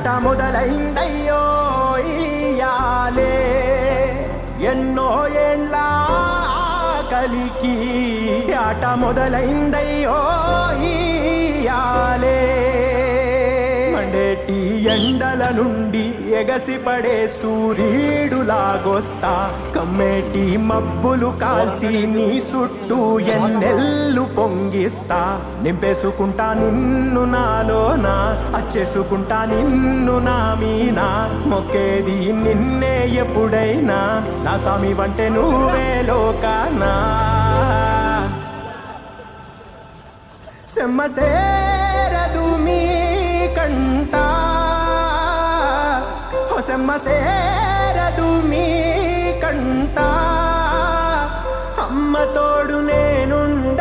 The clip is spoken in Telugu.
ఆట మొదలైందయ్యో ఇయాలే ఎన్నో ఏండ్ల కలికి ఆట మొదలైందయ్యో ఇయాలే మండేటి ఎండల నుండి ఎగసిపడే సూర్యుడులాగొస్తా కమ్మేటి మబ్బులు కాల్చి నీ చుట్టూ ఎన్నెల్లు పొంగిస్తా నింపేసుకుంటా నిన్ను నాలోనా అచ్చేసుకుంటా నిన్ను నా మీనా మొక్కేది నిన్నే ఎప్పుడైనా నా స్వామి వంటే నువ్వే లోకానా సెమ్మసేరదు మీ కంట సెమ్మసేరదు మీ కంట అమ్మ తోడు నేనుండ